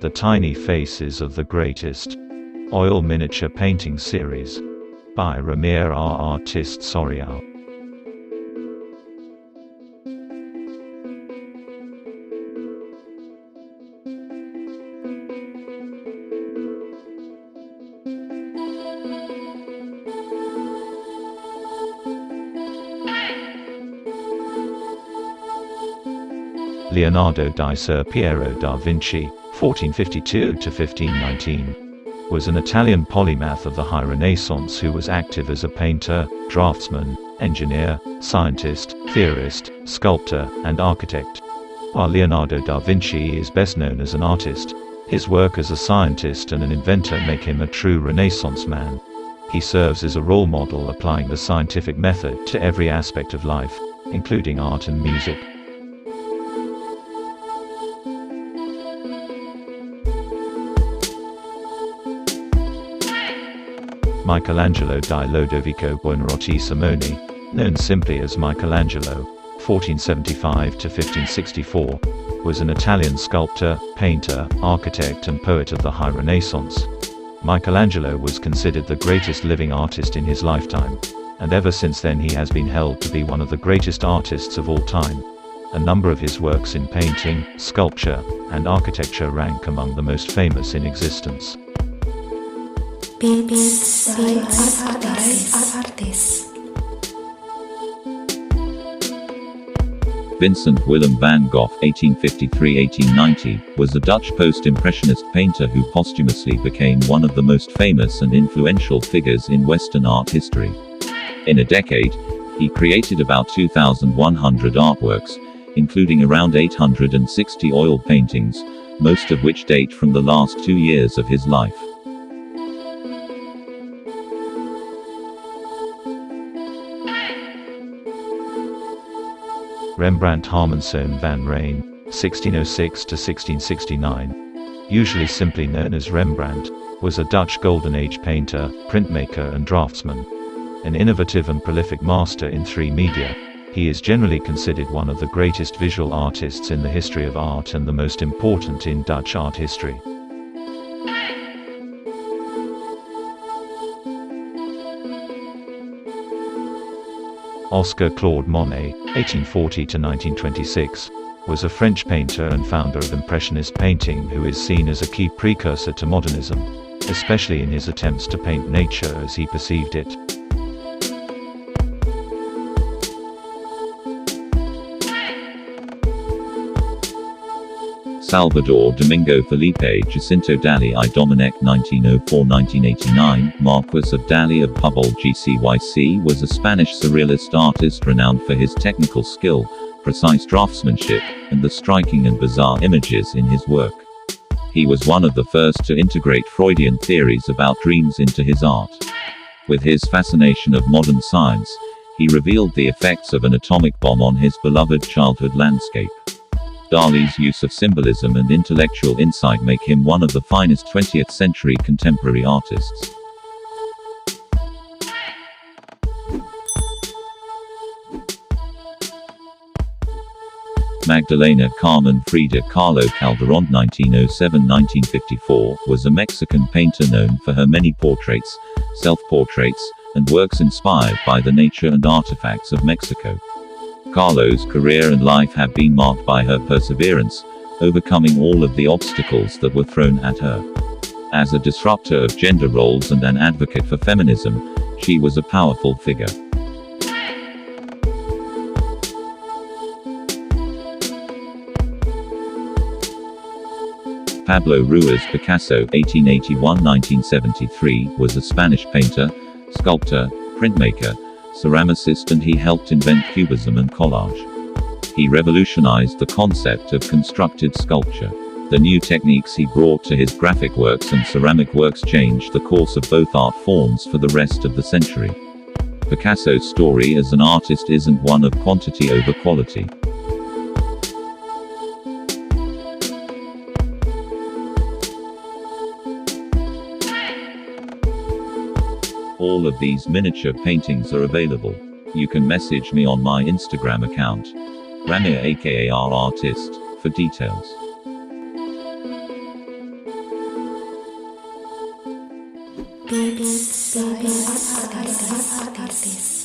The Tiny Faces of the Greatest. Oil Miniature Painting Series. By Ramir RRtist Soriao. Leonardo da Vinci, 1452–1519, was an Italian polymath of the High Renaissance who was active as a painter, draftsman, engineer, scientist, theorist, sculptor, and architect. While Leonardo da Vinci is best known as an artist, his work as a scientist and an inventor make him a true Renaissance man. He serves as a role model applying the scientific method to every aspect of life, including art and music. Michelangelo di Lodovico Buenroche Simoni, known simply as Michelangelo, 1475–1564, was an Italian sculptor, painter, architect and poet of the High Renaissance. Michelangelo was considered the greatest living artist in his lifetime, and ever since then he has been held to be one of the greatest artists of all time. A number of his works in painting, sculpture, and architecture rank among the most famous in existence. Vincent Willem van Gogh (1853–1890) was a Dutch post-impressionist painter who posthumously became one of the most famous and influential figures in Western art history. In a decade, he created about 2,100 artworks, including around 860 oil paintings, most of which date from the last 2 years of his life. Rembrandt Harmenzoon van Rijn, 1606–1669, usually simply known as Rembrandt, was a Dutch Golden Age painter, printmaker and draftsman. An innovative and prolific master in 3 media, he is generally considered one of the greatest visual artists in the history of art and the most important in Dutch art history. Oscar Claude Monet, 1840–1926, was a French painter and founder of Impressionist painting who is seen as a key precursor to modernism, especially in his attempts to paint nature as he perceived it. Salvador Domingo Felipe Jacinto Dali I Dominic 1904–1989, Marquess of Dali of Pubol GCYC, was a Spanish surrealist artist renowned for his technical skill, precise draftsmanship, and the striking and bizarre images in his work. He was one of the first to integrate Freudian theories about dreams into his art. With his fascination of modern science, he revealed the effects of an atomic bomb on his beloved childhood landscape. Dali's use of symbolism and intellectual insight make him one of the finest 20th century contemporary artists. Magdalena Carmen Frida Kahlo Calderón 1907–1954 was a Mexican painter known for her many portraits, self-portraits, and works inspired by the nature and artifacts of Mexico. Kahlo's career and life have been marked by her perseverance, overcoming all of the obstacles that were thrown at her. As a disruptor of gender roles and an advocate for feminism, she was a powerful figure. Pablo Picasso (1881–1973) was a Spanish painter, sculptor, printmaker, ceramicist, and he helped invent cubism and collage. He revolutionized the concept of constructed sculpture. The new techniques he brought to his graphic works and ceramic works changed the course of both art forms for the rest of the century. Picasso's story as an artist isn't one of quantity over quality. All of these miniature paintings are available. You can message me on my Instagram account, Ramir aka RRtist, for details. RRtist.